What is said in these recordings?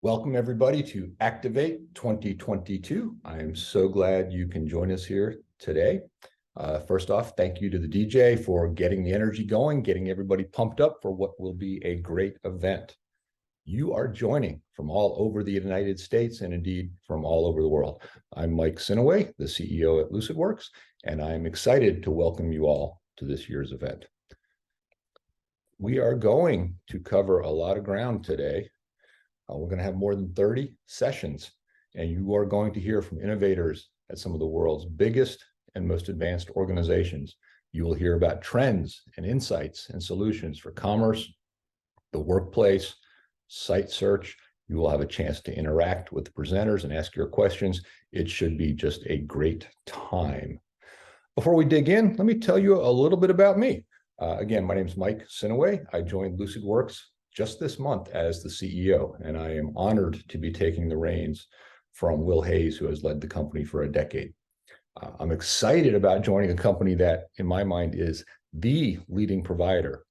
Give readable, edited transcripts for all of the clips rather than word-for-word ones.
Welcome everybody to Activate 2022. I am so glad you can join us here today. First off, thank you to the DJ for getting the energy going, getting everybody pumped up for what will be a great event. You are joining from all over the United States and indeed from all over the world. I'm Mike Sinoway, the CEO at Lucidworks, and I'm excited to welcome you all to this year's event. We are going to cover a lot of ground today. We're going to have more than 30 sessions, and you are going to hear from innovators at some of the world's biggest and most advanced organizations. You will hear about trends and insights and solutions for commerce, the workplace, site search. You will have a chance to interact with the presenters and ask your questions. It should be just a great time. Before we dig in, let me tell you a little bit about me. Again, my name is Mike Sinoway. I joined Lucidworks just this month as the CEO, and I am honored to be taking the reins from Will Hayes, who has led the company for a decade. I'm excited about joining a company that, in my mind, is the leading provider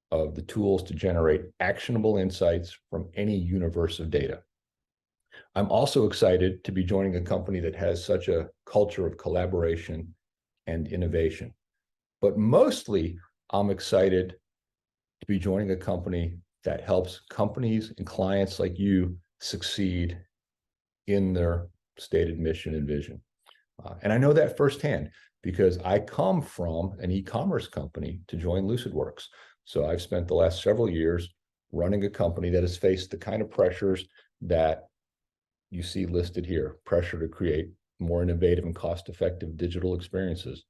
of the tools to generate actionable insights from any universe of data. I'm also excited to be joining a company that has such a culture of collaboration and innovation. But mostly, I'm excited to be joining a company that helps companies and clients like you succeed in their stated mission and vision. And I know that firsthand because I come from an e-commerce company to join Lucidworks. So I've spent the last several years running a company that has faced the kind of pressures that you see listed here: pressure to create more innovative and cost-effective digital experiences,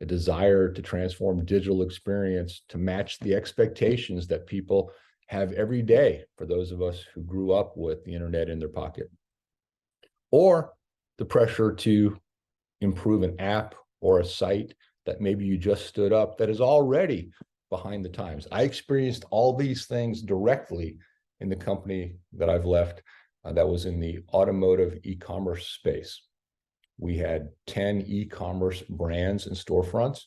a desire to transform digital experience to match the expectations that people have every day for those of us who grew up with the internet in their pocket, or the pressure to improve an app or a site that maybe you just stood up that is already behind the times. I experienced all these things directly in the company that I've left that was in the automotive e-commerce space. We had 10 e-commerce brands and storefronts.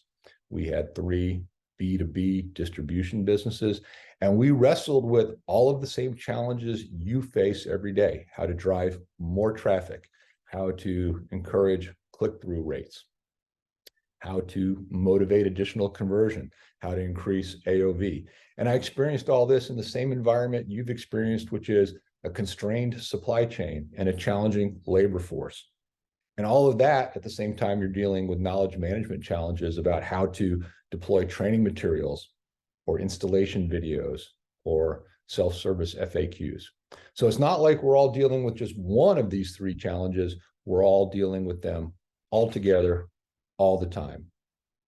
We had 3 B2B distribution businesses, and we wrestled with all of the same challenges you face every day: how to drive more traffic, how to encourage click-through rates, how to motivate additional conversion, how to increase AOV. And I experienced all this in the same environment you've experienced, which is a constrained supply chain and a challenging labor force. And all of that at the same time, you're dealing with knowledge management challenges about how to deploy training materials or installation videos or self-service FAQs. So it's not like we're all dealing with just one of these 3 challenges. We're all dealing with them all together, all the time.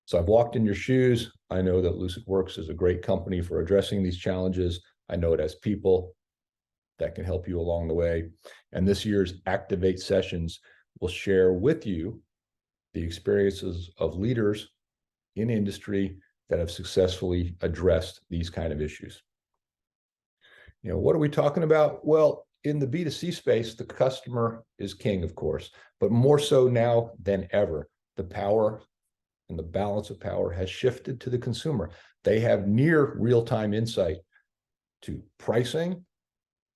So I've walked in your shoes. I know that Lucidworks is a great company for addressing these challenges. I know it has people that can help you along the way. And this year's Activate sessions will share with you the experiences of leaders in industry that have successfully addressed these kind of issues. What are we talking about? Well, in the B2C space, the customer is king, of course, but more so now than ever, the power and the balance of power has shifted to the consumer. They have near real-time insight to pricing,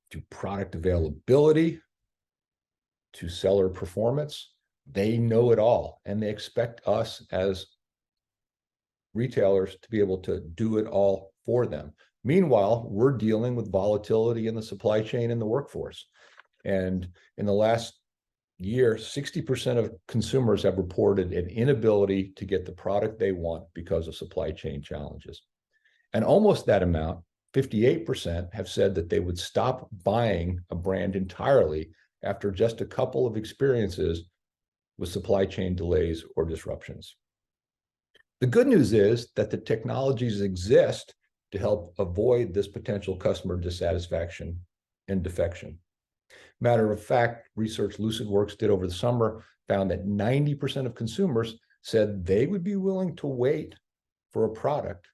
to product availability, to seller performance. They know it all, and they expect us as retailers to be able to do it all for them. Meanwhile, we're dealing with volatility in the supply chain and the workforce. And in the last year, 60% of consumers have reported an inability to get the product they want because of supply chain challenges. And almost that amount, 58%, have said that they would stop buying a brand entirely after just a couple of experiences with supply chain delays or disruptions. The good news is that the technologies exist to help avoid this potential customer dissatisfaction and defection. Matter of fact, research Lucidworks did over the summer found that 90% of consumers said they would be willing to wait for a product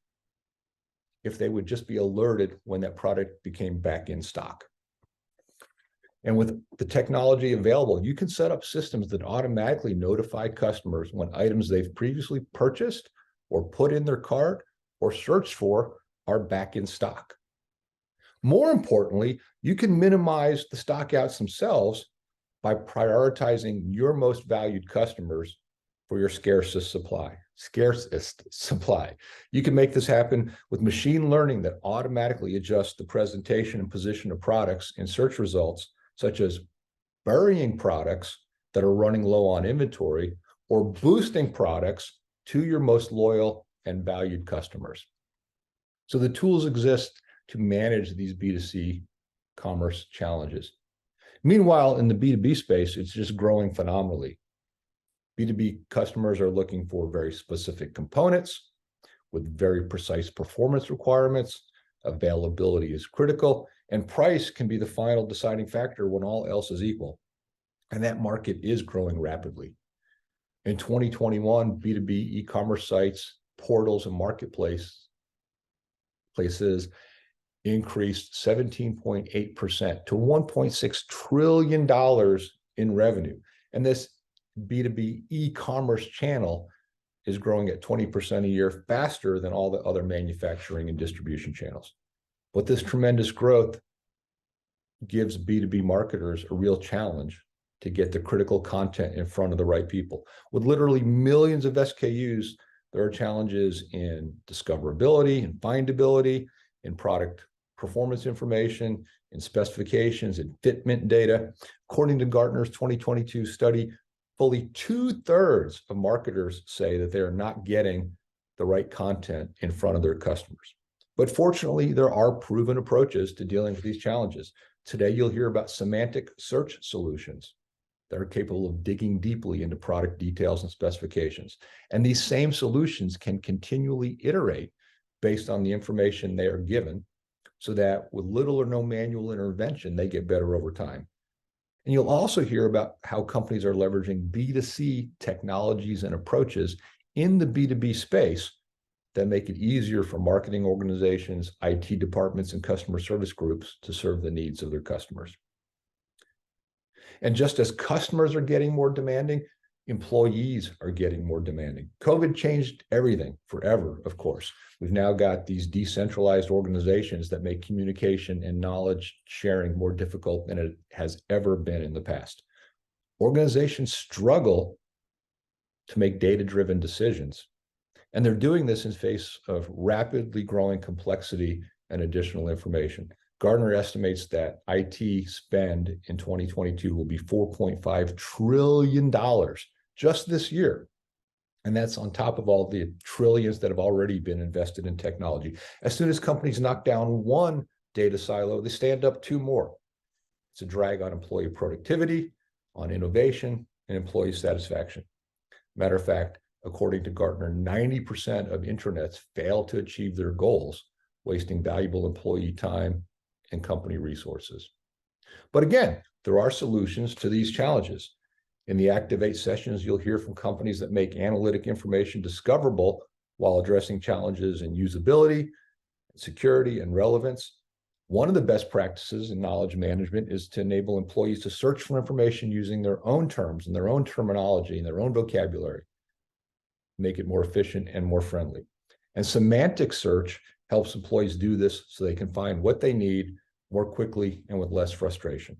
if they would just be alerted when that product became back in stock. And with the technology available, you can set up systems that automatically notify customers when items they've previously purchased or put in their cart or searched for are back in stock. More importantly, you can minimize the stockouts themselves by prioritizing your most valued customers for your scarcest supply. You can make this happen with machine learning that automatically adjusts the presentation and position of products in search results, such as burying products that are running low on inventory or boosting products to your most loyal and valued customers. So the tools exist to manage these B2C commerce challenges. Meanwhile, in the B2B space, it's just growing phenomenally. B2B customers are looking for very specific components with very precise performance requirements. Availability is critical, and price can be the final deciding factor when all else is equal. And that market is growing rapidly. In 2021, B2B e-commerce sites, portals, and marketplaces increased 17.8% to $1.6 trillion in revenue. And this B2B e-commerce channel is growing at 20% a year faster than all the other manufacturing and distribution channels. But this tremendous growth gives B2B marketers a real challenge to get the critical content in front of the right people. With literally millions of SKUs, there are challenges in discoverability and findability, in product performance information, in specifications, and fitment data. According to Gartner's 2022 study, fully 2/3 of marketers say that they are not getting the right content in front of their customers. But fortunately, there are proven approaches to dealing with these challenges. Today, you'll hear about semantic search solutions that are capable of digging deeply into product details and specifications. And these same solutions can continually iterate based on the information they are given, so that with little or no manual intervention, they get better over time. And you'll also hear about how companies are leveraging B2C technologies and approaches in the B2B space that make it easier for marketing organizations, IT departments, and customer service groups to serve the needs of their customers. And just as customers are getting more demanding, employees are getting more demanding. COVID changed everything forever, of course. We've now got these decentralized organizations that make communication and knowledge sharing more difficult than it has ever been in the past. Organizations struggle to make data-driven decisions, and they're doing this in face of rapidly growing complexity and additional information. Gartner estimates that IT spend in 2022 will be $4.5 trillion just this year. And that's on top of all the trillions that have already been invested in technology. As soon as companies knock down one data silo, they stand up two more. It's a drag on employee productivity, on innovation, and employee satisfaction. Matter of fact, according to Gartner, 90% of intranets fail to achieve their goals, wasting valuable employee time and company resources. But again, there are solutions to these challenges. In the Activate sessions, you'll hear from companies that make analytic information discoverable while addressing challenges in usability, security, and relevance. One of the best practices in knowledge management is to enable employees to search for information using their own terms and their own terminology and their own vocabulary, make it more efficient and more friendly. And semantic search helps employees do this so they can find what they need more quickly and with less frustration.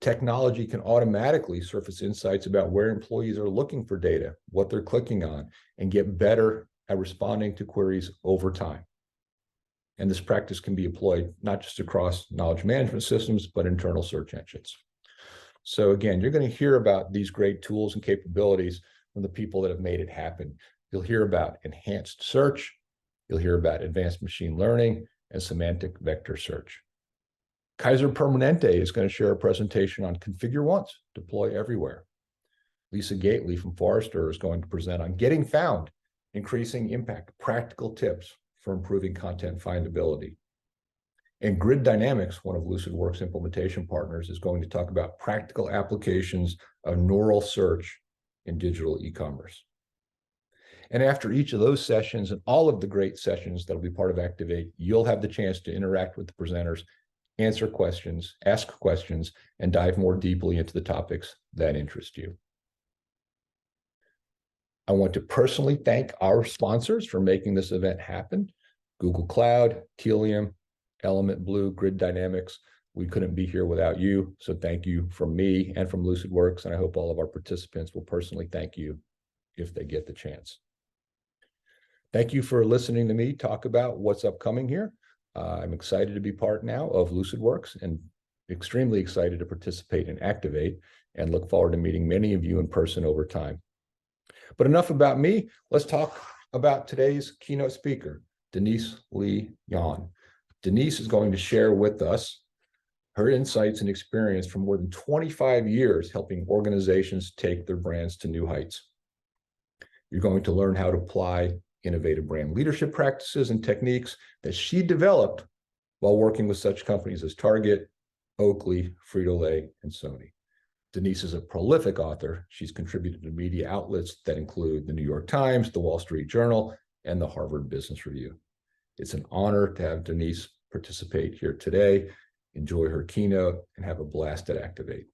Technology can automatically surface insights about where employees are looking for data, what they're clicking on, and get better at responding to queries over time. And this practice can be employed not just across knowledge management systems, but internal search engines. So again, you're going to hear about these great tools and capabilities from the people that have made it happen. You'll hear about enhanced search, you'll hear about advanced machine learning, and semantic vector search. Kaiser Permanente is going to share a presentation on configure once, deploy everywhere. Lisa Gately from Forrester is going to present on getting found, increasing impact, practical tips for improving content findability. And Grid Dynamics, one of Lucidworks implementation partners, is going to talk about practical applications of neural search in digital e-commerce. And after each of those sessions and all of the great sessions that'll be part of Activate, you'll have the chance to interact with the presenters, answer questions, ask questions, and dive more deeply into the topics that interest you. I want to personally thank our sponsors for making this event happen: Google Cloud, Telium, Element Blue, Grid Dynamics. We couldn't be here without you. So thank you from me and from Lucidworks. And I hope all of our participants will personally thank you if they get the chance. Thank you for listening to me talk about what's upcoming here. I'm excited to be part now of Lucidworks and extremely excited to participate and activate, and look forward to meeting many of you in person over time. But enough about me. Let's talk about today's keynote speaker, Denise Lee Yan. Denise is going to share with us her insights and experience from more than 25 years helping organizations take their brands to new heights. You're going to learn how to apply innovative brand leadership practices and techniques that she developed while working with such companies as Target, Oakley, Frito-Lay, and Sony. Denise is a prolific author. She's contributed to media outlets that include the New York Times, the Wall Street Journal, and the Harvard Business Review. It's an honor to have Denise participate here today. Enjoy her keynote and have a blast at Activate.